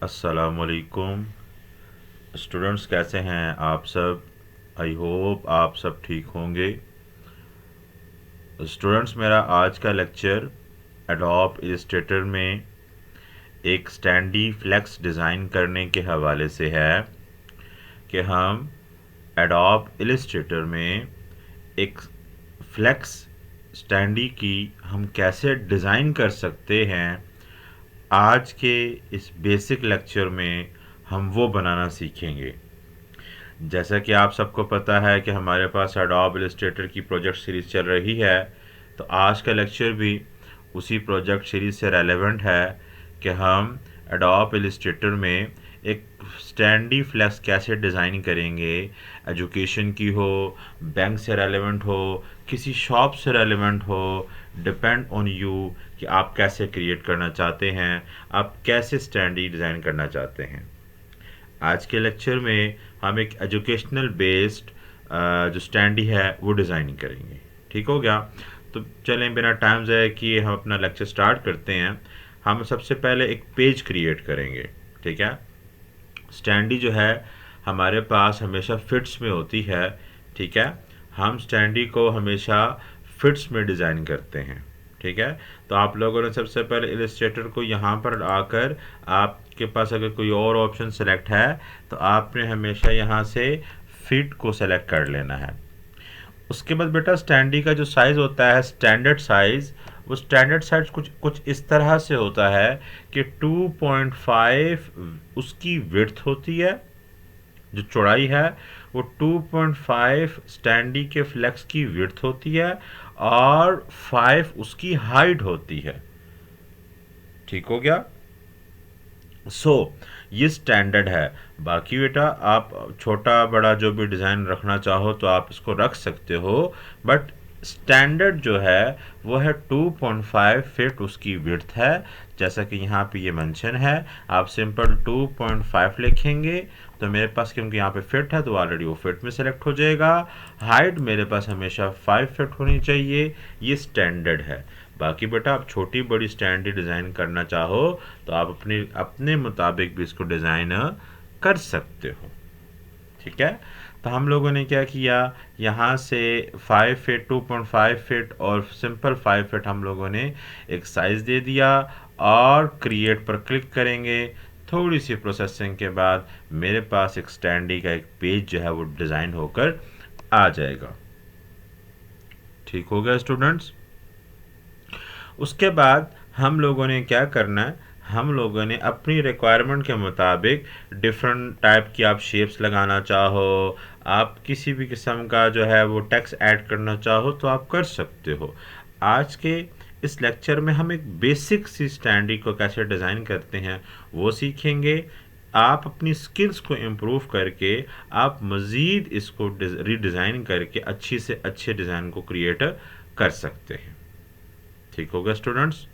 अस्सलामुअलैकुम स्टूडेंट्स, कैसे हैं आप सब। आई होप आप सब ठीक होंगे। स्टूडेंट्स, मेरा आज का लेक्चर एडोब इलस्ट्रेटर में एक स्टैंडी फ्लेक्स डिज़ाइन करने के हवाले से है कि हम एडोब इलस्ट्रेटर में एक फ्लेक्स स्टैंडी की हम कैसे डिज़ाइन कर सकते हैं। आज के इस बेसिक लेक्चर में हम वो बनाना सीखेंगे। जैसा कि आप सबको पता है कि हमारे पास एडोब इलस्ट्रेटर की प्रोजेक्ट सीरीज़ चल रही है, तो आज का लेक्चर भी उसी प्रोजेक्ट सीरीज़ से रेलेवेंट है कि हम एडोब इलस्ट्रेटर में एक स्टैंडी फ्लैक्स कैसे डिज़ाइन करेंगे। एजुकेशन की हो, बैंक से रेलेवेंट हो, किसी शॉप से रेलेवेंट हो, डिपेंड ऑन यू कि आप कैसे क्रिएट करना चाहते हैं, आप कैसे स्टैंडी डिज़ाइन करना चाहते हैं। आज के लेक्चर में हम एक एजुकेशनल बेस्ड जो स्टैंडी है वो डिज़ाइन करेंगे। ठीक हो गया। तो चलें बिना टाइम ज़ाया किए हम अपना लेक्चर स्टार्ट करते हैं। हम सबसे पहले एक पेज क्रिएट करेंगे। ठीक है। स्टैंडी जो है हमारे पास हमेशा फिट्स में होती है। ठीक है। हम स्टैंडी को हमेशा फिट्स में डिज़ाइन करते हैं। ठीक है। तो आप लोगों ने सबसे पहले इलस्ट्रेटर को यहाँ पर आकर, आपके पास अगर कोई और ऑप्शन सेलेक्ट है तो आपने हमेशा यहाँ से फिट को सेलेक्ट कर लेना है। उसके बाद बेटा स्टैंडी का जो साइज़ होता है स्टैंडर्ड साइज़, वो स्टैंडर्ड साइज कुछ कुछ इस तरह से होता है कि 2.5 उसकी विड्थ होती है, जो चौड़ाई है वो 2.5 स्टैंडी के फ्लेक्स की विड्थ होती है और 5 उसकी हाइट होती है। ठीक हो गया। ये स्टैंडर्ड है। बाकी बेटा आप छोटा बड़ा जो भी डिज़ाइन रखना चाहो तो आप इसको रख सकते हो, बट स्टैंडर्ड जो है वो है 2.5 फिट उसकी विड्थ है। जैसा कि यहाँ पे ये मेंशन है, आप सिंपल 2.5 लिखेंगे तो मेरे पास, क्योंकि यहाँ पे फिट है तो ऑलरेडी वो फिट में सेलेक्ट हो जाएगा। हाइट मेरे पास हमेशा 5 फिट होनी चाहिए। ये स्टैंडर्ड है। बाकी बेटा आप छोटी बड़ी स्टैंडी डिज़ाइन करना चाहो तो आप अपने अपने मुताबिक भी इसको डिज़ाइन कर सकते हो। ठीक है। तो हम लोगों ने क्या किया, यहाँ से 5 फिट, 2.5 फिट और सिंपल 5 फिट हम लोगों ने एक साइज़ दे दिया और क्रिएट पर क्लिक करेंगे। थोड़ी सी प्रोसेसिंग के बाद मेरे पास एक स्टैंडी का एक पेज जो है वो डिज़ाइन होकर आ जाएगा। ठीक हो गया स्टूडेंट्स। उसके बाद हम लोगों ने क्या करना है, हम लोगों ने अपनी रिक्वायरमेंट के मुताबिक डिफरेंट टाइप की आप शेप्स लगाना चाहो, आप किसी भी किस्म का जो है वो टेक्स्ट ऐड करना चाहो तो आप कर सकते हो। आज के इस लेक्चर में हम एक बेसिक सी स्टैंडी को कैसे डिज़ाइन करते हैं वो सीखेंगे। आप अपनी स्किल्स को इम्प्रूव करके आप मज़ीद इसको रीडिज़ाइन करके अच्छी से अच्छे डिज़ाइन को क्रिएट कर सकते हैं। ठीक होगा स्टूडेंट्स।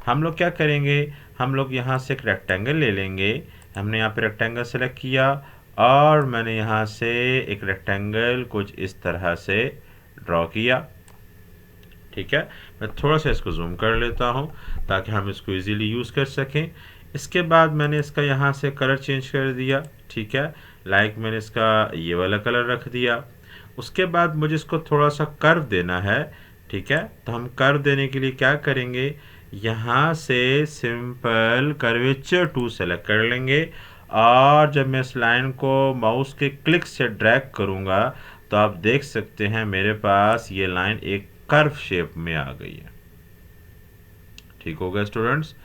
हम लोग क्या करेंगे, हम लोग यहाँ से एक रेक्टेंगल ले लेंगे। हमने यहाँ पे रेक्टेंगल सेलेक्ट किया और मैंने यहाँ से एक रेक्टेंगल कुछ इस तरह से ड्रॉ किया। ठीक है। मैं थोड़ा सा इसको जूम कर लेता हूँ ताकि हम इसको इजीली यूज़ कर सकें। इसके बाद मैंने इसका यहाँ से कलर चेंज कर दिया। ठीक है। मैंने इसका ये वाला कलर रख दिया। उसके बाद मुझे इसको थोड़ा सा कर्व देना है। ठीक है। तो हम कर्व देने के लिए क्या करेंगे, यहाँ से सिंपल कर्वेचर टू सेलेक्ट कर लेंगे और जब मैं इस लाइन को माउस के क्लिक से ड्रैग करूँगा तो आप देख सकते हैं मेरे पास ये लाइन एक कर्व शेप में आ गई है। ठीक होगा स्टूडेंट्स।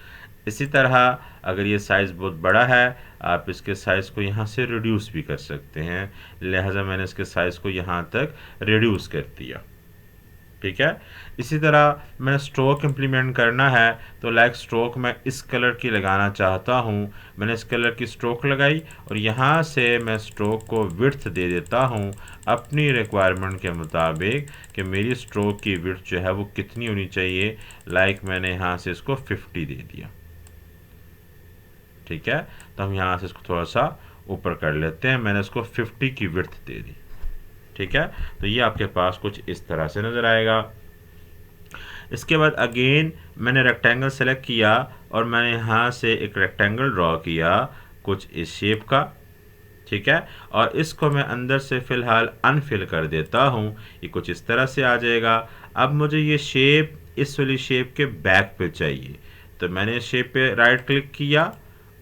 इसी तरह अगर ये साइज़ बहुत बड़ा है आप इसके साइज़ को यहाँ से रिड्यूस भी कर सकते हैं, लिहाजा मैंने इसके साइज़ को यहाँ तक रिड्यूस कर दिया। ठीक है। इसी तरह मैंने स्ट्रोक इम्प्लीमेंट करना है तो स्ट्रोक मैं इस कलर की लगाना चाहता हूँ, मैंने इस कलर की स्ट्रोक लगाई और यहाँ से मैं स्ट्रोक को विड्थ दे देता हूँ अपनी रिक्वायरमेंट के मुताबिक कि मेरी स्ट्रोक की विड्थ जो है वो कितनी होनी चाहिए। मैंने यहाँ से इसको 50 दे दिया। ठीक है। तो हम यहाँ से इसको थोड़ा सा ऊपर कर लेते हैं, मैंने इसको 50 की विड्थ दे दी। ठीक है। तो ये आपके पास कुछ इस तरह से नज़र आएगा। इसके बाद अगेन मैंने रेक्टेंगल सेलेक्ट किया और मैंने यहाँ से एक रेक्टेंगल ड्रॉ किया कुछ इस शेप का, ठीक है। और इसको मैं अंदर से फ़िलहाल अनफिल कर देता हूँ, ये कुछ इस तरह से आ जाएगा। अब मुझे ये शेप इस वाली शेप के बैक पे चाहिए, तो मैंने इस शेप पे राइट क्लिक किया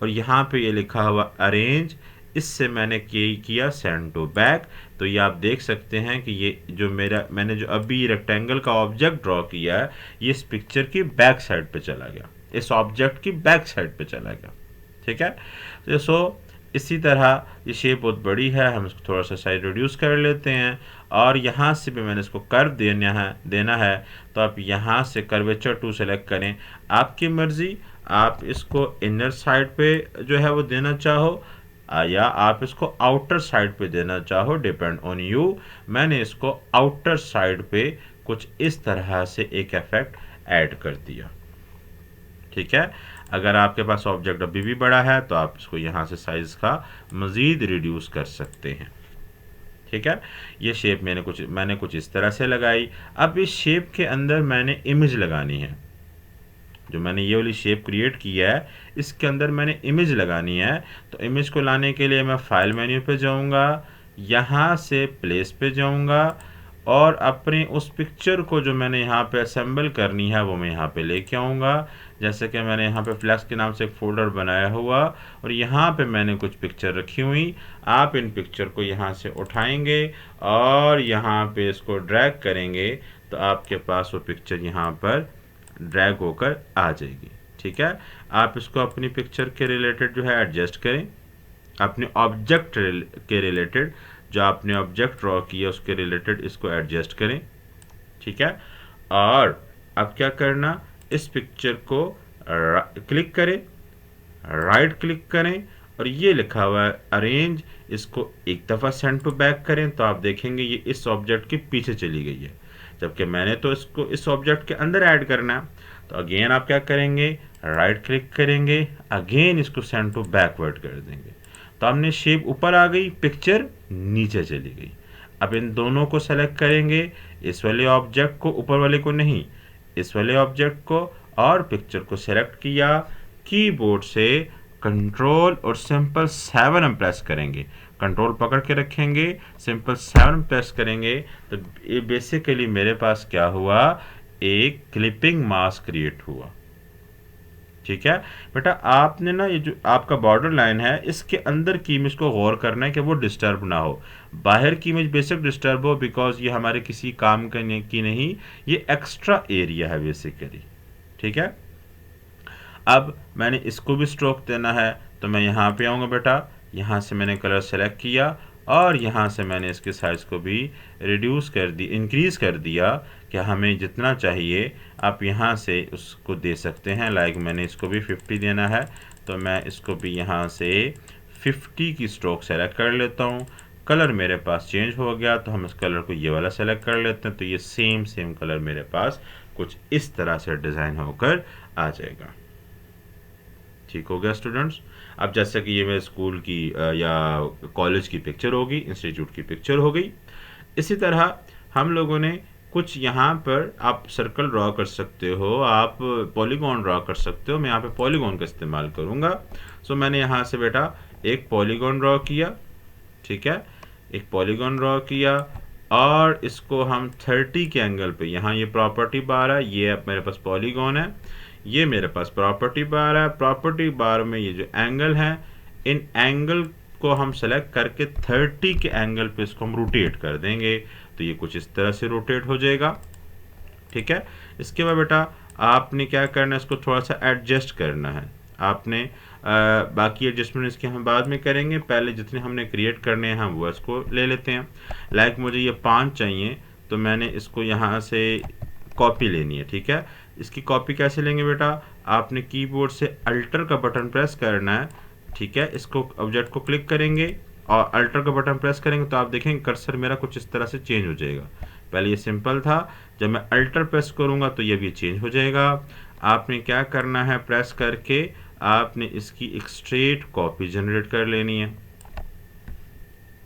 और यहाँ पे ये लिखा हुआ अरेंज, इससे मैंने किया सेंड टू बैक। तो ये आप देख सकते हैं कि ये जो मैंने जो अभी रेक्टेंगल का ऑब्जेक्ट ड्रॉ किया है, ये इस पिक्चर की बैक साइड पे चला गया, इस ऑब्जेक्ट की बैक साइड पे चला गया, ठीक है। तो इसी तरह ये शेप बहुत बड़ी है, हम इसको थोड़ा सा साइज रिड्यूस कर लेते हैं और यहाँ से भी मैंने इसको कर्व देना है। तो आप यहाँ से कर्वेचर टू सेलेक्ट करें, आपकी मर्ज़ी, आप इसको इनर साइड पे जो है वो देना चाहो या आप इसको आउटर साइड पे देना चाहो, डिपेंड ऑन यू। मैंने इसको आउटर साइड पे कुछ इस तरह से एक इफेक्ट ऐड कर दिया, ठीक है। अगर आपके पास ऑब्जेक्ट अभी भी बड़ा है तो आप इसको यहाँ से साइज़ का मज़ीद रिड्यूस कर सकते हैं, ठीक है। ये शेप मैंने कुछ इस तरह से लगाई। अब इस शेप के अंदर मैंने इमेज लगानी है, जो मैंने ये वाली शेप क्रिएट की है इसके अंदर मैंने इमेज लगानी है। तो इमेज को लाने के लिए मैं फाइल मेन्यू पे जाऊँगा, यहाँ से प्लेस पे जाऊँगा और अपनी उस पिक्चर को जो मैंने यहाँ पे असेंबल करनी है वो मैं यहाँ पे लेके आऊँगा। जैसे कि मैंने यहाँ पे फ्लैक्स के नाम से एक फ़ोल्डर बनाया हुआ और यहाँ पे मैंने कुछ पिक्चर रखी हुई। आप इन पिक्चर को यहाँ से उठाएंगे और यहाँ पे इसको ड्रैग करेंगे तो आपके पास वो पिक्चर यहाँ पर ड्रैग होकर आ जाएगी, ठीक है। आप इसको अपनी पिक्चर के रिलेटेड जो है एडजस्ट करें, अपने ऑब्जेक्ट के रिलेटेड, जो आपने ऑब्जेक्ट ड्रॉ किया उसके रिलेटेड इसको एडजस्ट करें, ठीक है। और अब क्या करना, इस पिक्चर को क्लिक करें, राइट क्लिक करें और ये लिखा हुआ है अरेंज, इसको एक दफ़ा सेंड टू बैक करें तो आप देखेंगे ये इस ऑब्जेक्ट के पीछे चली गई है, जबकि मैंने तो इसको इस ऑब्जेक्ट के अंदर ऐड करना है। तो अगेन आप क्या करेंगे, राइट क्लिक करेंगे, अगेन इसको सेंड टू बैकवर्ड कर देंगे तो हमने शेप ऊपर आ गई, पिक्चर नीचे चली गई। अब इन दोनों को सेलेक्ट करेंगे, इस वाले ऑब्जेक्ट को, ऊपर वाले को नहीं, इस वाले ऑब्जेक्ट को, और पिक्चर को सेलेक्ट किया, कीबोर्ड से कंट्रोल और सिंपल 7 हम प्रेस करेंगे, कंट्रोल पकड़ के रखेंगे, सिंपल 7 प्रेस करेंगे तो ये बेसिकली मेरे पास क्या हुआ, एक क्लिपिंग मास्क क्रिएट हुआ, ठीक है। बेटा आपने ना ये जो आपका बॉर्डर लाइन है इसके अंदर की इमेज को गौर करना है कि वो डिस्टर्ब ना हो, बाहर की इमेज बेशक डिस्टर्ब हो बिकॉज ये हमारे किसी काम करने की नहीं, ये एक्स्ट्रा एरिया है बेसिकली, ठीक है। अब मैंने इसको भी स्ट्रोक देना है तो मैं यहाँ पे आऊँगा बेटा, यहाँ से मैंने कलर सेलेक्ट किया और यहाँ से मैंने इसके साइज़ को भी रिड्यूस कर दी, इंक्रीज़ कर दिया कि हमें जितना चाहिए आप यहाँ से उसको दे सकते हैं। लाइक मैंने इसको भी 50 देना है तो मैं इसको भी यहाँ से 50 की स्ट्रोक सेलेक्ट कर लेता हूँ। कलर मेरे पास चेंज हो गया तो हम इस कलर को ये वाला सेलेक्ट कर लेते हैं तो ये सेम कलर मेरे पास कुछ इस तरह से डिज़ाइन होकर आ जाएगा, ठीक हो गया स्टूडेंट्स। अब जैसे कि ये मेरे स्कूल की या कॉलेज की पिक्चर होगी, इंस्टीट्यूट की पिक्चर हो गई। इसी तरह हम लोगों ने कुछ यहाँ पर आप सर्कल ड्रॉ कर सकते हो, आप पॉलीगॉन ड्रॉ कर सकते हो। मैं यहाँ पे पॉलीगॉन का इस्तेमाल करूँगा। सो मैंने यहाँ से बेटा एक पॉलीगॉन ड्रॉ किया, ठीक है, एक पॉलीगॉन ड्रॉ किया और इसको हम 30 के एंगल पे, यहाँ ये प्रॉपर्टी बार है, ये अब मेरे पास पॉलीगॉन है, ये मेरे पास प्रॉपर्टी बार है। प्रॉपर्टी बार में ये जो एंगल है, इन एंगल को हम सेलेक्ट करके 30 के एंगल पे इसको हम रोटेट कर देंगे तो ये कुछ इस तरह से रोटेट हो जाएगा, ठीक है। इसके बाद बेटा आपने क्या करना है, इसको थोड़ा सा एडजस्ट करना है आपने। बाकी एडजस्टमेंट इसके हम बाद में करेंगे, पहले जितने हमने क्रिएट करने हैं हम वो इसको ले लेते हैं। लाइक मुझे ये 5 चाहिए तो मैंने इसको यहाँ से कॉपी लेनी है, ठीक है। इसकी कॉपी कैसे लेंगे बेटा, आपने कीबोर्ड से अल्टर का बटन प्रेस करना है, ठीक है। इसको ऑब्जेक्ट को क्लिक करेंगे और अल्टर का बटन प्रेस करेंगे तो आप देखेंगे कर्सर मेरा कुछ इस तरह से चेंज हो जाएगा। पहले ये सिंपल था, जब मैं अल्टर प्रेस करूँगा तो ये भी चेंज हो जाएगा। आपने क्या करना है, प्रेस करके आपने इसकी एक स्ट्रेट कॉपी जनरेट कर लेनी है,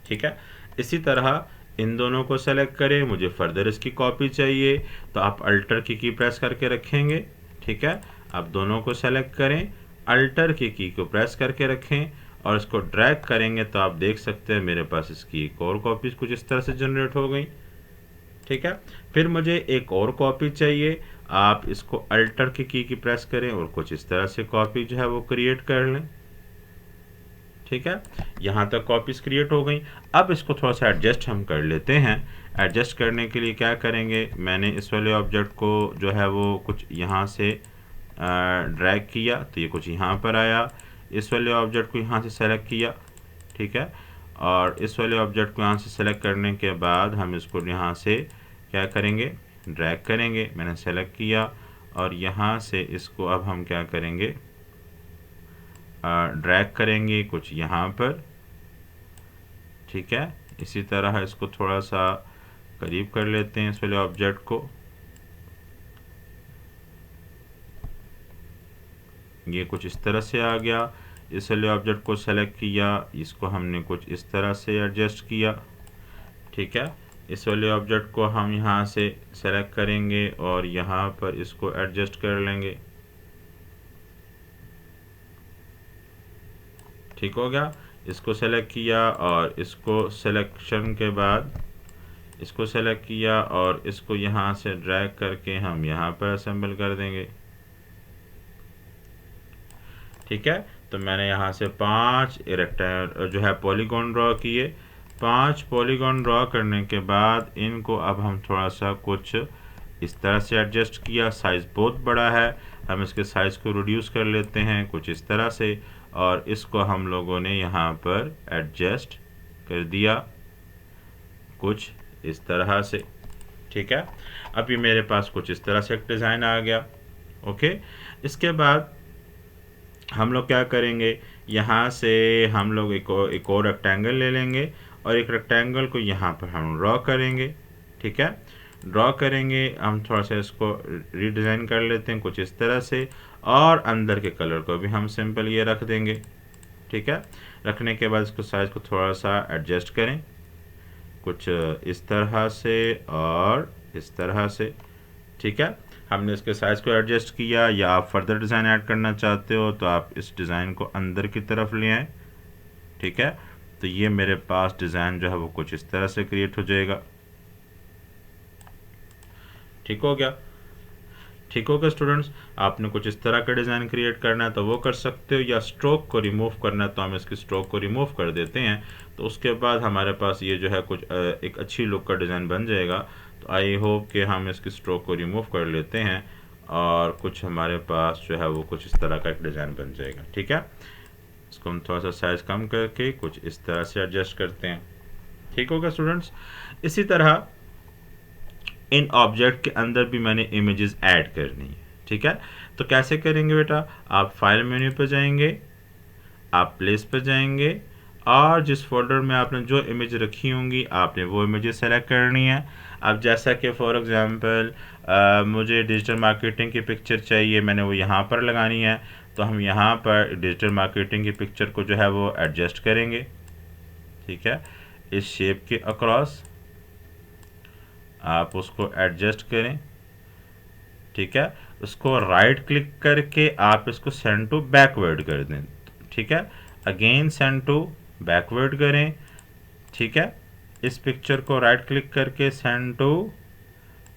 ठीक है। इसी तरह इन दोनों को सेलेक्ट करें, मुझे फर्दर इसकी कॉपी चाहिए तो आप अल्टर की प्रेस करके रखेंगे। ठीक है, आप दोनों को सेलेक्ट करें, अल्टर की को प्रेस करके रखें और इसको ड्रैग करेंगे तो आप देख सकते हैं मेरे पास इसकी एक और कॉपी कुछ इस तरह से जनरेट हो गई। ठीक है, फिर मुझे एक और कॉपी चाहिए, आप इसको अल्टर की प्रेस करें और कुछ इस तरह से कॉपी जो है वो क्रिएट कर लें। ठीक है, यहाँ तक कॉपीज क्रिएट हो गई। अब इसको थोड़ा सा एडजस्ट हम कर लेते हैं। एडजस्ट करने के लिए क्या करेंगे, मैंने इस वाले ऑब्जेक्ट को जो है वो कुछ यहाँ से ड्रैग किया तो ये कुछ यहाँ पर आया, इस वाले ऑब्जेक्ट को यहाँ से सेलेक्ट किया। ठीक है, और इस वाले ऑब्जेक्ट को यहाँ से सेलेक्ट करने के बाद हम इसको यहाँ से क्या करेंगे, ड्रैग करेंगे। मैंने सेलेक्ट किया और यहाँ से इसको अब हम क्या करेंगे, ड्रैग करेंगे कुछ यहाँ पर। ठीक है, इसी तरह इसको थोड़ा सा करीब कर लेते हैं इस वाले ऑब्जेक्ट को। ये कुछ इस तरह से आ गया। इस वाले ऑब्जेक्ट को सेलेक्ट किया, इसको हमने कुछ इस तरह से एडजस्ट किया। ठीक है, इस वाले ऑब्जेक्ट को हम यहाँ से सेलेक्ट करेंगे और यहाँ पर इसको एडजस्ट कर लेंगे। ठीक हो गया, इसको सेलेक्ट किया और इसको सिलेक्शन के बाद इसको सेलेक्ट किया और इसको यहाँ से ड्रैग करके हम यहाँ पर असेंबल कर देंगे। ठीक है, तो मैंने यहाँ से 5 रेक्टेंगल जो है पॉलीगॉन ड्रॉ किए। 5 पॉलीगॉन ड्रॉ करने के बाद इनको अब हम थोड़ा सा कुछ इस तरह से एडजस्ट किया। साइज़ बहुत बड़ा है, हम इसके साइज़ को रिड्यूस कर लेते हैं कुछ इस तरह से और इसको हम लोगों ने यहाँ पर एडजस्ट कर दिया कुछ इस तरह से। ठीक है, अभी मेरे पास कुछ इस तरह से एक डिज़ाइन आ गया। ओके, इसके बाद हम लोग क्या करेंगे, यहाँ से हम लोग एक और रेक्टेंगल ले लेंगे और एक रेक्टेंगल को यहाँ पर हम ड्रॉ करेंगे। ठीक है, ड्रॉ करेंगे, हम थोड़ा सा इसको रीडिज़ाइन कर लेते हैं कुछ इस तरह से और अंदर के कलर को भी हम सिंपल ये रख देंगे। ठीक है, रखने के बाद इसको साइज़ को थोड़ा सा एडजस्ट करें कुछ इस तरह से और इस तरह से। ठीक है, हमने इसके साइज़ को एडजस्ट किया, या आप फर्दर डिज़ाइन ऐड करना चाहते हो तो आप इस डिज़ाइन को अंदर की तरफ ले आएँ। ठीक है, तो ये मेरे पास डिज़ाइन जो है वो कुछ इस तरह से क्रिएट हो जाएगा। ठीक हो गया। ठीक होगा स्टूडेंट्स, आपने कुछ इस तरह का डिज़ाइन क्रिएट करना है तो वो कर सकते हो, या स्ट्रोक को रिमूव करना है तो हम इसकी स्ट्रोक को रिमूव कर देते हैं। तो उसके बाद हमारे पास ये जो है कुछ एक अच्छी लुक का डिज़ाइन बन जाएगा। तो आई होप कि हम इसकी स्ट्रोक को रिमूव कर लेते हैं और कुछ हमारे पास जो है वो कुछ इस तरह का एक डिज़ाइन बन जाएगा। ठीक है, इसको हम थोड़ा सा साइज़ कम करके कुछ इस तरह से एडजस्ट करते हैं। ठीक होगा स्टूडेंट्स, इसी तरह इन ऑब्जेक्ट के अंदर भी मैंने इमेजेस ऐड करनी है। ठीक है, तो कैसे करेंगे बेटा, आप फाइल मेन्यू पर जाएंगे, आप प्लेस पर जाएंगे और जिस फोल्डर में आपने जो इमेज रखी होंगी आपने वो इमेजेस सेलेक्ट करनी है। अब जैसा कि फॉर एग्जांपल मुझे डिजिटल मार्केटिंग की पिक्चर चाहिए, मैंने वो यहाँ पर लगानी है, तो हम यहाँ पर डिजिटल मार्केटिंग की पिक्चर को जो है वो एडजस्ट करेंगे। ठीक है, इस शेप के अक्रॉस आप उसको एडजस्ट करें। ठीक है, उसको राइट क्लिक करके आप इसको सेंड टू बैकवर्ड कर दें। ठीक है, अगेन सेंड टू बैकवर्ड करें। ठीक है, इस पिक्चर को राइट क्लिक करके सेंड टू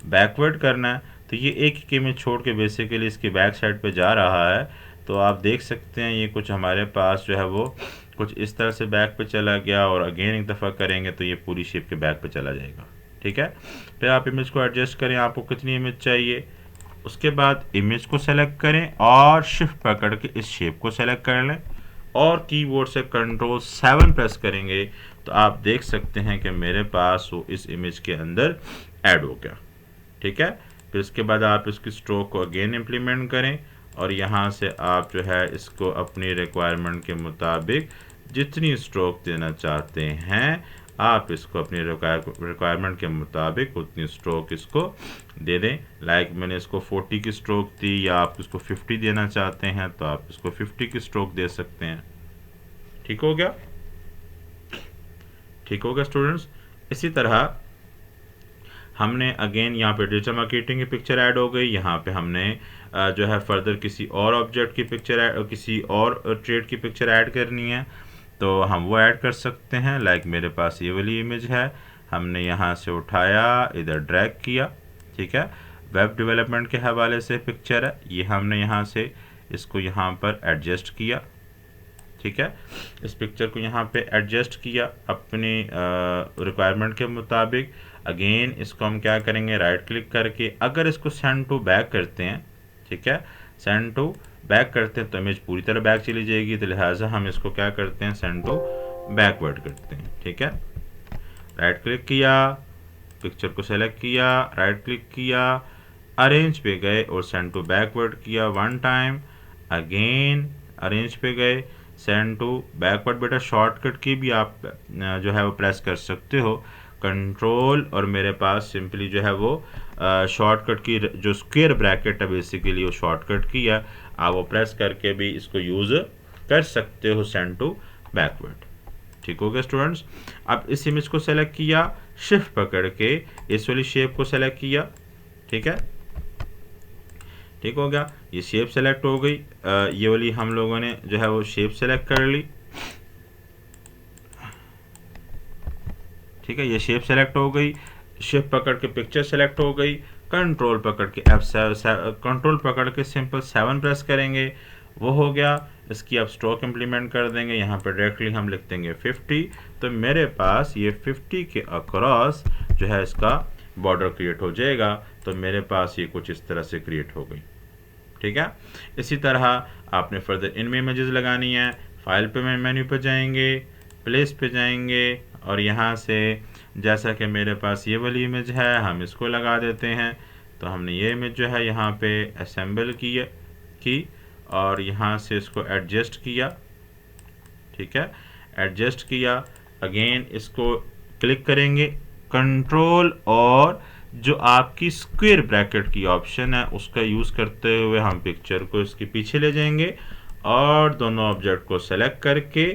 बैकवर्ड करना है। तो ये एक इमेज छोड़ के बेसिकली इसकी बैक साइड पे जा रहा है। तो आप देख सकते हैं ये कुछ हमारे पास जो है वो कुछ इस तरह से बैक पे चला गया और अगेन एक दफ़ा करेंगे तो ये पूरी शेप के बैक पे चला जाएगा। ठीक है, फिर आप इमेज को एडजस्ट करें, आपको कितनी इमेज चाहिए, उसके बाद इमेज को सेलेक्ट करें और शिफ्ट पकड़ के इस शेप को सेलेक्ट कर लें और कीबोर्ड से कंट्रोल 7 प्रेस करेंगे तो आप देख सकते हैं कि मेरे पास वो इस इमेज के अंदर ऐड हो गया। ठीक है, फिर उसके बाद आप इसकी स्ट्रोक को अगेन इम्प्लीमेंट करें और यहाँ से आप जो है इसको अपनी रिक्वायरमेंट के मुताबिक जितनी स्ट्रोक देना चाहते हैं आप इसको अपनी रिक्वायरमेंट के मुताबिक उतनी स्ट्रोक इसको दे दें। लाइक मैंने इसको 40 की स्ट्रोक दी, या आप इसको 50 देना चाहते हैं तो आप इसको 50 की स्ट्रोक दे सकते हैं। ठीक हो गया। ठीक होगा स्टूडेंट्स, इसी तरह हमने अगेन यहाँ पे डिजिटल मार्केटिंग की पिक्चर ऐड हो गई। यहाँ पे हमने जो है फर्दर किसी और ऑब्जेक्ट की पिक्चर, किसी और ट्रेड की पिक्चर ऐड करनी है तो हम वो ऐड कर सकते हैं। लाइक मेरे पास ये वाली इमेज है, हमने यहाँ से उठाया, इधर ड्रैग किया, ठीक है। वेब डेवलपमेंट के हवाले से पिक्चर है, ये हमने यहाँ से इसको यहाँ पर एडजस्ट किया, ठीक है। इस पिक्चर को यहाँ पे एडजस्ट किया अपनी रिक्वायरमेंट के मुताबिक। अगेन इसको हम क्या करेंगे, राइट क्लिक करके अगर इसको सेंड टू बैक करते हैं, ठीक है, सेंड टू बैक करते हैं तो इमेज पूरी तरह बैक चली जाएगी, तो लिहाजा हम इसको क्या करते हैं, सेंड टू बैकवर्ड करते हैं, ठीक है। राइट क्लिक किया, पिक्चर को सेलेक्ट किया, राइट क्लिक किया, अरेंज पे गए और सेंड टू बैकवर्ड किया वन टाइम, अगेन अरेंज पे गए, सेंड टू बैकवर्ड। बेटा शॉर्टकट की भी आप जो है वो प्रेस कर सकते हो, कंट्रोल और मेरे पास सिंपली जो है वो शॉर्टकट की जो स्क्वायर ब्रैकेट है बेसिकली वो शॉर्टकट की है, आप वो प्रेस करके भी इसको यूज़ कर सकते हो, सेंड टू बैकवर्ड। ठीक हो गया स्टूडेंट्स। अब इस इमेज को सेलेक्ट किया, शिफ्ट पकड़ के इस वाली शेप को सेलेक्ट किया, ठीक है, ठीक हो गया, ये शेप सेलेक्ट हो गई। ये वाली हम लोगों ने जो है वो शेप सेलेक्ट कर ली, ठीक है, ये शेप सेलेक्ट हो गई। शिफ्ट पकड़ के पिक्चर सेलेक्ट हो गई, कंट्रोल पकड़ के कंट्रोल पकड़ के सिंपल 7 प्रेस करेंगे, वो हो गया। इसकी अब स्ट्रोक इम्प्लीमेंट कर देंगे, यहाँ पर डायरेक्टली हम लिख देंगे 50, तो मेरे पास ये 50 के अक्रॉस जो है इसका बॉर्डर क्रिएट हो जाएगा। तो मेरे पास ये कुछ इस तरह से क्रिएट हो गई, ठीक है। इसी तरह आपने फर्दर इनमें इमेजेस लगानी है, फाइल पे मेन्यू पे जाएंगे, प्लेस पे जाएंगे और यहाँ से जैसा कि मेरे पास ये वाली इमेज है हम इसको लगा देते हैं। तो हमने ये इमेज जो है यहाँ पे असेंबल की और यहाँ से इसको एडजस्ट किया, ठीक है, एडजस्ट किया। अगेन इसको क्लिक करेंगे, कंट्रोल और जो आपकी स्क्वायर ब्रैकेट की ऑप्शन है उसका यूज़ करते हुए हम पिक्चर को इसके पीछे ले जाएंगे और दोनों ऑब्जेक्ट को सेलेक्ट करके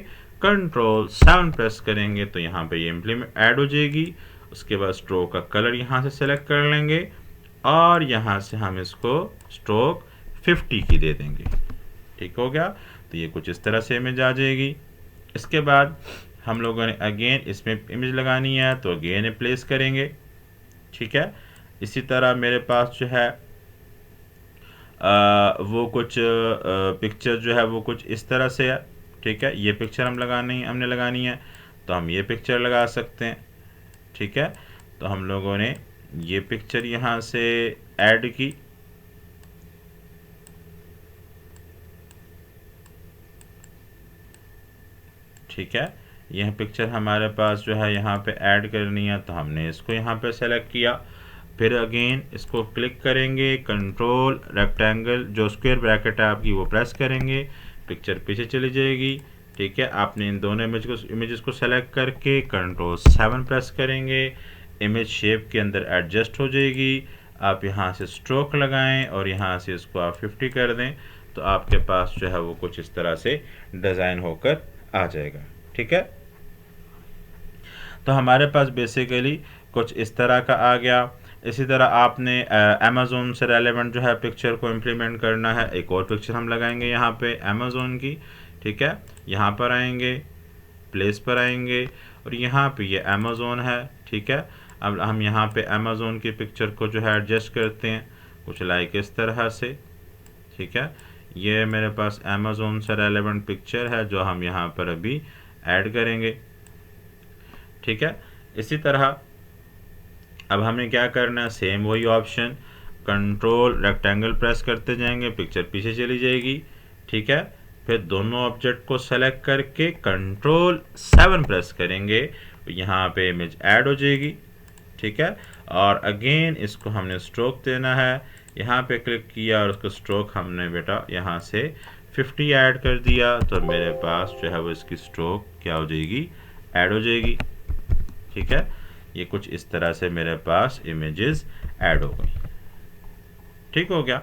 कंट्रोल 7 प्रेस करेंगे तो यहाँ पे ये इम्प्लीमेंट ऐड हो जाएगी। उसके बाद स्ट्रोक का कलर यहाँ से सेलेक्ट कर लेंगे और यहाँ से हम इसको स्ट्रोक 50 की दे देंगे, ठीक हो गया। तो ये कुछ इस तरह से इमेज आ जाएगी। इसके बाद हम लोगों ने अगेन इसमें इमेज लगानी है तो अगेन प्लेस करेंगे, ठीक है। इसी तरह मेरे पास जो है वो कुछ पिक्चर जो है वो कुछ इस तरह से है, ठीक है। ये पिक्चर हमने लगानी है तो हम ये पिक्चर लगा सकते हैं, ठीक है। तो हम लोगों ने ये पिक्चर यहाँ से ऐड की, ठीक है। यह पिक्चर हमारे पास जो है यहाँ पे ऐड करनी है तो हमने इसको यहाँ पे सेलेक्ट किया। फिर अगेन इसको क्लिक करेंगे, कंट्रोल रेक्टेंगल जो स्क्वायर ब्रैकेट है आपकी वो प्रेस करेंगे, पिक्चर पीछे चली जाएगी, ठीक है। आपने इन दोनों इमेजेस को सेलेक्ट करके कंट्रोल 7 प्रेस करेंगे, इमेज शेप के अंदर एडजस्ट हो जाएगी। आप यहाँ से स्ट्रोक लगाएं और यहाँ से इसको आप 50 कर दें तो आपके पास जो है वो कुछ इस तरह से डिज़ाइन होकर आ जाएगा, ठीक है। तो हमारे पास बेसिकली कुछ इस तरह का आ गया। इसी तरह आपने अमेज़ोन से रेलेवेंट जो है पिक्चर को इम्प्लीमेंट करना है। एक और पिक्चर हम लगाएंगे यहाँ पे अमेज़ोन की, ठीक है। यहाँ पर आएंगे, प्लेस पर आएंगे और यहाँ पे ये अमेज़ोन है, ठीक है। अब हम यहाँ पे अमेज़ोन की पिक्चर को जो है एडजस्ट करते हैं कुछ लाइक इस तरह से, ठीक है। ये मेरे पास अमेज़ोन से रेलेवेंट पिक्चर है जो हम यहाँ पर अभी ऐड करेंगे, ठीक है। इसी तरह अब हमें क्या करना है, सेम वही ऑप्शन कंट्रोल रेक्टेंगल प्रेस करते जाएंगे, पिक्चर पीछे चली जाएगी, ठीक है। फिर दोनों ऑब्जेक्ट को सेलेक्ट करके कंट्रोल 7 प्रेस करेंगे तो यहाँ पे इमेज ऐड हो जाएगी, ठीक है। और अगेन इसको हमने स्ट्रोक देना है, यहाँ पे क्लिक किया और उसको स्ट्रोक हमने बेटा यहाँ से 50 ऐड कर दिया तो मेरे पास जो है वो इसकी स्ट्रोक क्या हो जाएगी, ऐड हो जाएगी, ठीक है। ये कुछ इस तरह से मेरे पास इमेजेस ऐड हो गई, ठीक हो गया।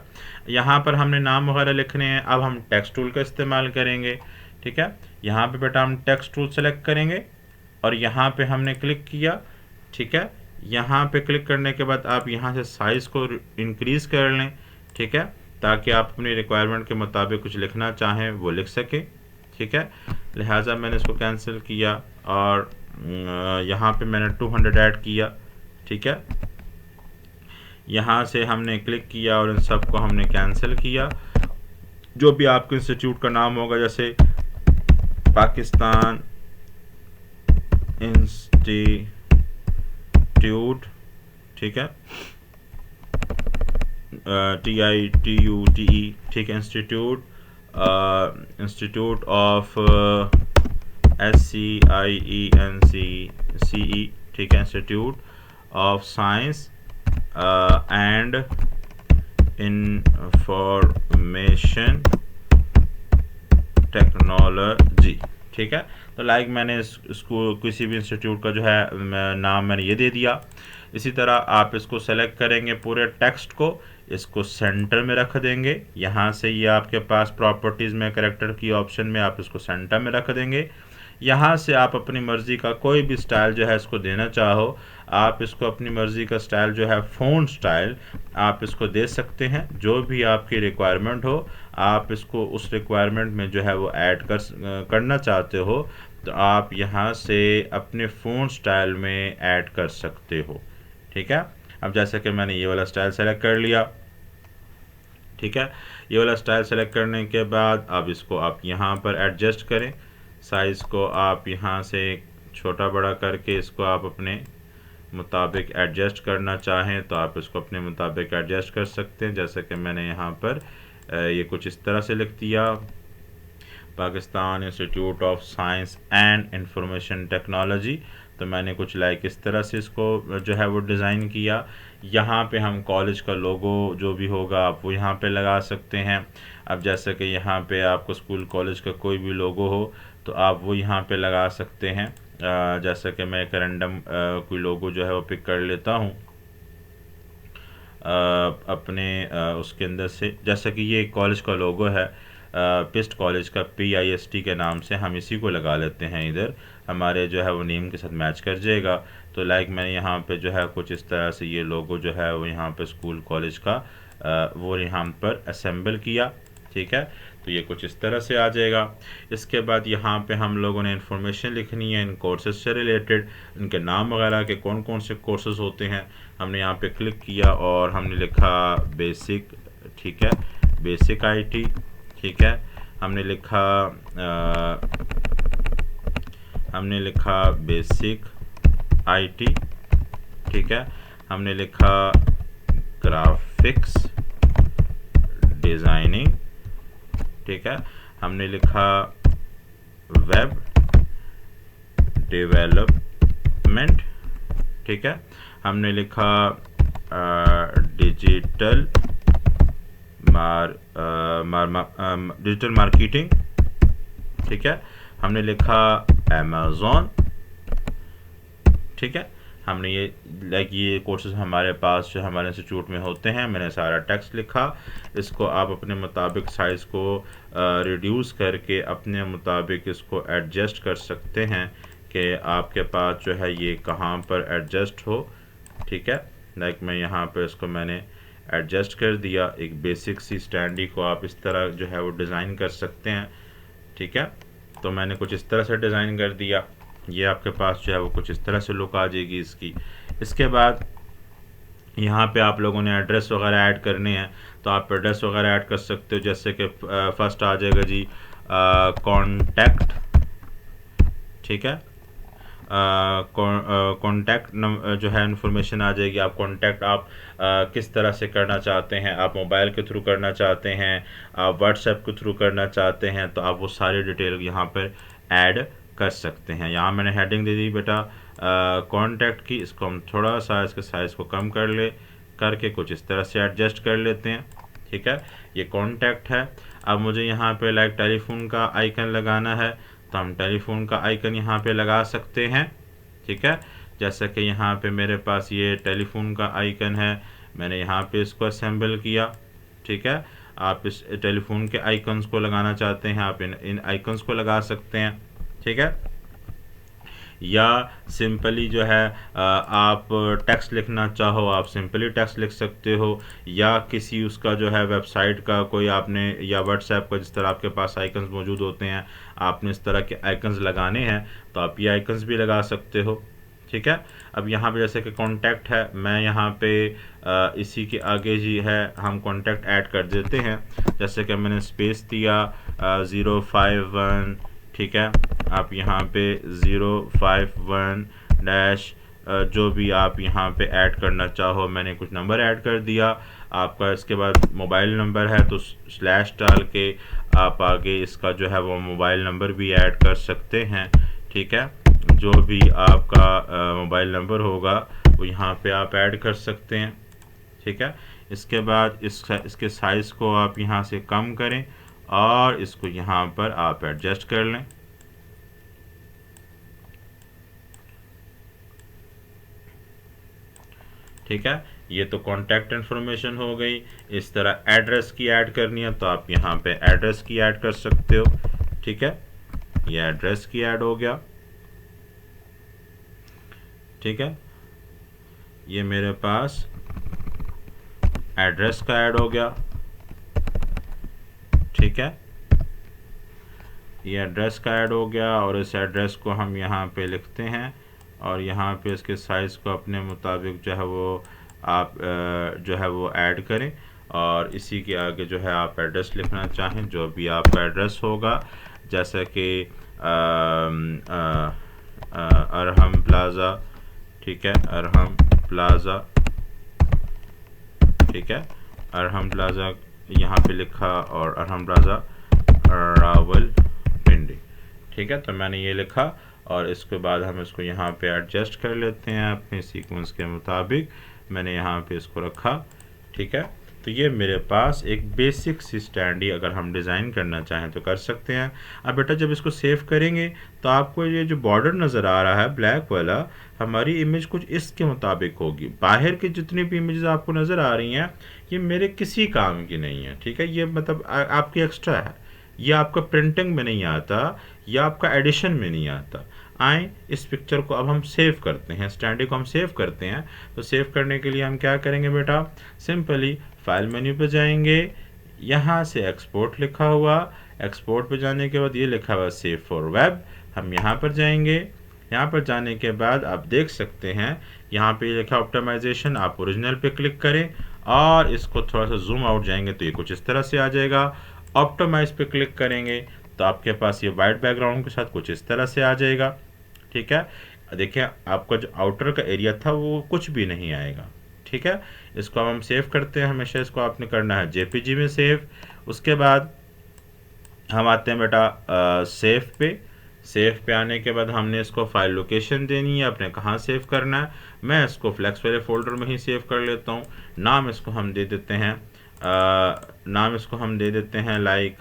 यहाँ पर हमने नाम वगैरह लिखने हैं, अब हम टेक्स्ट टूल का इस्तेमाल करेंगे, ठीक है। यहाँ पे बेटा हम टेक्स्ट टूल सेलेक्ट करेंगे और यहाँ पे हमने क्लिक किया, ठीक है। यहाँ पे क्लिक करने के बाद आप यहाँ से साइज़ को इंक्रीज़ कर लें, ठीक है, ताकि आप अपनी रिक्वायरमेंट के मुताबिक कुछ लिखना चाहें वो लिख सकें, ठीक है। लिहाजा मैंने इसको कैंसिल किया और यहाँ पे मैंने 200 ऐड किया, ठीक है। यहाँ से हमने क्लिक किया और इन सब को हमने कैंसिल किया। जो भी आपके इंस्टीट्यूट का नाम होगा, जैसे पाकिस्तान इंस्टीट्यूट, ठीक है, TITUTE, ठीक है, इंस्टीट्यूट ऑफ SCIENCE, ठीक है, institute of science and information technology, ठीक है। तो लाइक मैंने इसको किसी भी इंस्टीट्यूट का जो है नाम मैंने ये दे दिया। इसी तरह आप इसको सेलेक्ट करेंगे पूरे टेक्स्ट को, इसको सेंटर में रख देंगे। यहाँ से ये आपके पास प्रॉपर्टीज़ में कैरेक्टर की ऑप्शन में आप इसको सेंटर में रख देंगे। यहाँ से आप अपनी मर्ज़ी का कोई भी स्टाइल जो है इसको देना चाहो, आप इसको अपनी मर्ज़ी का स्टाइल जो है फ़ॉन्ट स्टाइल आप इसको दे सकते हैं। जो भी आपकी रिक्वायरमेंट हो आप इसको उस रिक्वायरमेंट में जो है वो ऐड करना चाहते हो तो आप यहाँ से अपने फ़ॉन्ट स्टाइल में ऐड कर सकते हो, ठीक है। अब जैसे कि मैंने ये वाला स्टाइल सेलेक्ट कर लिया, ठीक है। ये वाला स्टाइल सेलेक्ट करने के बाद अब इसको आप यहाँ पर एडजस्ट करें। साइज़ को आप यहाँ से छोटा बड़ा करके इसको आप अपने मुताबिक एडजस्ट करना चाहें तो आप इसको अपने मुताबिक एडजस्ट कर सकते हैं। जैसे कि मैंने यहाँ पर ये कुछ इस तरह से लिख दिया, Pakistan institute of science and information technology. तो मैंने कुछ लाइक इस तरह से इसको जो है वो डिज़ाइन किया। यहाँ पे हम कॉलेज का लोगो जो भी होगा आप वो यहाँ पे लगा सकते हैं। अब जैसे कि यहाँ पे आपको स्कूल कॉलेज का कोई भी लोगो हो तो आप वो यहाँ पे लगा सकते हैं। जैसे कि मैं एक रैंडम कोई लोगो जो है वो पिक कर लेता हूँ अपने उसके अंदर से। जैसे कि ये कॉलेज का लोगो है पिस्ट कॉलेज का, PIST के नाम से, हम इसी को लगा लेते हैं। इधर हमारे जो है वो नेम के साथ मैच कर जाएगा। तो लाइक मैंने यहाँ पे जो है कुछ इस तरह से ये लोगो जो है वो यहाँ पे स्कूल कॉलेज का वो यहाँ पर असेंबल किया, ठीक है। तो ये कुछ इस तरह से आ जाएगा। इसके बाद यहाँ पे हम लोगों ने इन्फॉर्मेशन लिखनी है इन कोर्सेज से रिलेटेड, इनके नाम वगैरह के कौन कौन से कोर्सेज होते हैं। हमने यहाँ पे क्लिक किया और हमने लिखा बेसिक, ठीक है, बेसिक IT, ठीक है। हमने लिखा बेसिक IT, ठीक है। हमने लिखा ग्राफिक्स डिज़ाइनिंग, ठीक है। हमने लिखा वेब डेवलपमेंट, ठीक है। हमने लिखा डिजिटल डिजिटल मार्केटिंग, ठीक है। हमने लिखा अमेज़ॉन, ठीक है। हमने ये लाइक ये कोर्सेज हमारे पास जो हमारे इंस्टीट्यूट में होते हैं, मैंने सारा टेक्स्ट लिखा। इसको आप अपने मुताबिक साइज़ को रिड्यूस करके अपने मुताबिक इसको एडजस्ट कर सकते हैं कि आपके पास जो है ये कहाँ पर एडजस्ट हो, ठीक है। लाइक मैं यहाँ पर इसको मैंने एडजस्ट कर दिया। एक बेसिक सी स्टैंडी को आप इस तरह जो है वो डिज़ाइन कर सकते हैं, ठीक है। तो मैंने कुछ इस तरह से डिज़ाइन कर दिया। ये आपके पास जो है वो कुछ इस तरह से लुक आ जाएगी इसकी। इसके बाद यहाँ पे आप लोगों ने एड्रेस वगैरह ऐड करने हैं तो आप एड्रेस वगैरह ऐड कर सकते हो। जैसे कि फर्स्ट आ जाएगा जी कॉन्टैक्ट, ठीक है। कॉन्टैक्ट जो है इन्फॉर्मेशन आ जाएगी। आप कॉन्टैक्ट आप किस तरह से करना चाहते हैं, आप मोबाइल के थ्रू करना चाहते हैं, आप व्हाट्सएप के थ्रू करना चाहते हैं, तो आप वो सारी डिटेल यहाँ पर ऐड कर सकते हैं। यहाँ मैंने हेडिंग दे दी बेटा कॉन्टैक्ट की। इसको हम थोड़ा सा इसके साइज़ को कम करके कुछ इस तरह से एडजस्ट कर लेते हैं, ठीक है। ये कॉन्टैक्ट है। अब मुझे यहाँ पे लाइक टेलीफोन का आइकन लगाना है तो हम टेलीफोन का आइकन यहाँ पे लगा सकते हैं, ठीक है। जैसे कि यहाँ पे मेरे पास ये टेलीफोन का आइकन है, मैंने यहाँ पे इसको असेंबल किया, ठीक है। आप इस टेलीफोन के आइकन्स को लगाना चाहते हैं, आप इन आइकन्स को लगा सकते हैं, ठीक है। या सिंपली जो है आप टेक्स्ट लिखना चाहो आप सिंपली टेक्स्ट लिख सकते हो, या किसी उसका जो है वेबसाइट का कोई आपने, या व्हाट्सएप का जिस तरह आपके पास आइकन्स मौजूद होते हैं, आपने इस तरह के आइकन्स लगाने हैं तो आप ये आइकन्स भी लगा सकते हो। ठीक है। अब यहाँ पे जैसे कि कॉन्टैक्ट है, मैं यहाँ पे इसी के आगे जी है हम कॉन्टैक्ट ऐड कर देते हैं। जैसे कि मैंने स्पेस दिया 051, ठीक है। आप यहाँ पे 051 डैश जो भी आप यहाँ पे ऐड करना चाहो, मैंने कुछ नंबर ऐड कर दिया आपका। इसके बाद मोबाइल नंबर है तो स्लैश डाल के आप आगे इसका जो है वो मोबाइल नंबर भी ऐड कर सकते हैं। ठीक है। जो भी आपका मोबाइल नंबर होगा वो यहाँ पे आप ऐड कर सकते हैं। ठीक है। इसके बाद इसके साइज़ को आप यहाँ से कम करें और इसको यहाँ पर आप एडजस्ट कर लें। ठीक है। ये तो कॉन्टैक्ट इन्फॉर्मेशन हो गई। इस तरह एड्रेस की ऐड करनी है तो आप यहाँ पे एड्रेस की ऐड कर सकते हो। ठीक है। ये एड्रेस की ऐड हो गया। ठीक है। ये मेरे पास एड्रेस का ऐड हो गया। ठीक है। ये एड्रेस का ऐड हो गया और इस एड्रेस को हम यहाँ पे लिखते हैं और यहाँ पे इसके साइज़ को अपने मुताबिक जो है वो आप जो है वो ऐड करें और इसी के आगे जो है आप एड्रेस लिखना चाहें जो भी आपका एड्रेस होगा, जैसे कि अरहम प्लाज़ा। ठीक है। अरहम प्लाज़ा। ठीक है। अरहम प्लाज़ा यहाँ पे लिखा और अरहम प्लाज़ा रावलपिंडी। ठीक है। तो मैंने ये लिखा और इसके बाद हम इसको यहाँ पे एडजस्ट कर लेते हैं अपने सीक्वेंस के मुताबिक। मैंने यहाँ पे इसको रखा। ठीक है। तो ये मेरे पास एक बेसिक सी स्टैंडी अगर हम डिज़ाइन करना चाहें तो कर सकते हैं। अब बेटा जब इसको सेव करेंगे तो आपको ये जो बॉर्डर नज़र आ रहा है ब्लैक वाला, हमारी इमेज कुछ इसके मुताबिक होगी। बाहर की जितनी भी इमेजेस आपको नज़र आ रही हैं ये मेरे किसी काम की नहीं है। ठीक है। ये मतलब आपकी एक्स्ट्रा है, ये आपका प्रिंटिंग में नहीं आता या आपका एडिशन में नहीं आता। आए इस पिक्चर को अब हम सेव करते हैं, स्टैंडी को हम सेव करते हैं। तो सेव करने के लिए हम क्या करेंगे बेटा, सिंपली फाइल मेन्यू पे जाएंगे, यहाँ से एक्सपोर्ट लिखा हुआ, एक्सपोर्ट पे जाने के बाद ये लिखा हुआ सेव फॉर वेब, हम यहाँ पर जाएंगे। यहाँ पर जाने के बाद आप देख सकते हैं यहाँ पे लिखा ऑप्टिमाइजेशन, आप ओरिजिनल पे क्लिक करें और इसको थोड़ा सा जूम आउट जाएंगे तो ये कुछ इस तरह से आ जाएगा। ऑप्टिमाइज पे क्लिक करेंगे तो आपके पास ये वाइट बैकग्राउंड के साथ कुछ इस तरह से आ जाएगा। ठीक है। देखिए आपका जो आउटर का एरिया था वो कुछ भी नहीं आएगा। ठीक है। इसको हम सेव करते हैं, हमेशा इसको आपने करना है जेपीजी में सेव। उसके बाद हम आते हैं बेटा सेव पे। सेव पे आने के बाद हमने इसको फाइल लोकेशन देनी है, अपने कहाँ सेव करना है। मैं इसको फ्लैक्स वाले फोल्डर में ही सेव कर लेता हूँ। नाम इसको हम दे देते हैं लाइक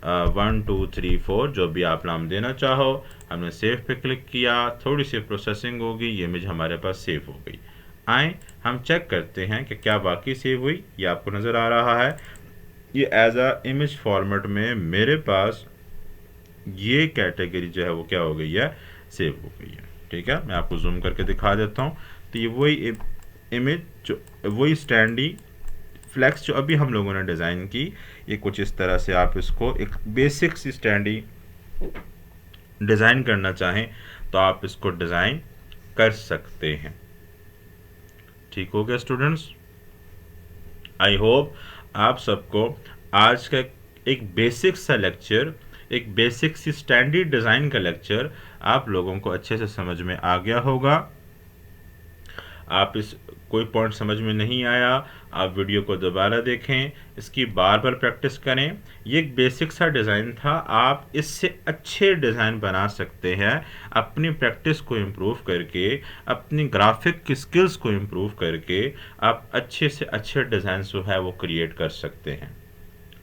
1 2 3 4, जो भी आप नाम देना चाहो। हमने सेव पे क्लिक किया, थोड़ी सी प्रोसेसिंग होगी, ये इमेज हमारे पास सेव हो गई। आए हम चेक करते हैं कि क्या बाकी सेव हुई। ये आपको नज़र आ रहा है, ये एज अ इमेज फॉर्मेट में मेरे पास ये कैटेगरी जो है वो क्या हो गई है, सेव हो गई है। ठीक है। मैं आपको जूम करके दिखा देता हूँ। तो ये वही इमेज जो वही स्टैंडी फ्लैक्स जो अभी हम लोगों ने डिज़ाइन की, ये कुछ इस तरह से आप इसको एक बेसिक सी स्टैंडी डिज़ाइन करना चाहें तो आप इसको डिज़ाइन कर सकते हैं। ठीक हो गया स्टूडेंट्स। आई होप आप सबको आज का एक बेसिक सा लेक्चर, एक बेसिक सी स्टैंडर्ड डिज़ाइन का लेक्चर आप लोगों को अच्छे से समझ में आ गया होगा। आप इस कोई पॉइंट समझ में नहीं आया, आप वीडियो को दोबारा देखें, इसकी बार बार प्रैक्टिस करें। ये एक बेसिक सा डिज़ाइन था, आप इससे अच्छे डिज़ाइन बना सकते हैं अपनी प्रैक्टिस को इम्प्रूव करके, अपनी ग्राफिक की स्किल्स को इम्प्रूव करके आप अच्छे से अच्छे डिज़ाइन जो है वो क्रिएट कर सकते हैं।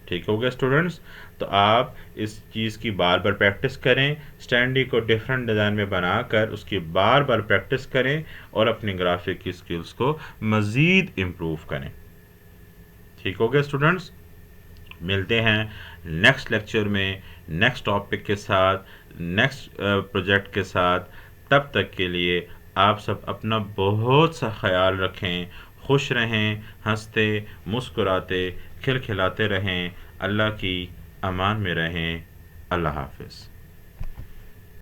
ठीक हो गया स्टूडेंट्स। तो आप इस चीज़ की बार बार प्रैक्टिस करें, स्टैंडी को डिफरेंट डिज़ाइन में बनाकर उसकी बार बार प्रैक्टिस करें और अपनी ग्राफिक की स्किल्स को मज़ीद इम्प्रूव करें। ठीक हो गया स्टूडेंट्स। मिलते हैं नेक्स्ट लेक्चर में नेक्स्ट टॉपिक के साथ, नेक्स्ट प्रोजेक्ट के साथ। तब तक के लिए आप सब अपना बहुत सा ख्याल रखें, खुश रहें, हंसते मुस्कुराते खिलखिलाते रहें, अल्लाह की अमान में रहें। अल्लाह हाफिज़।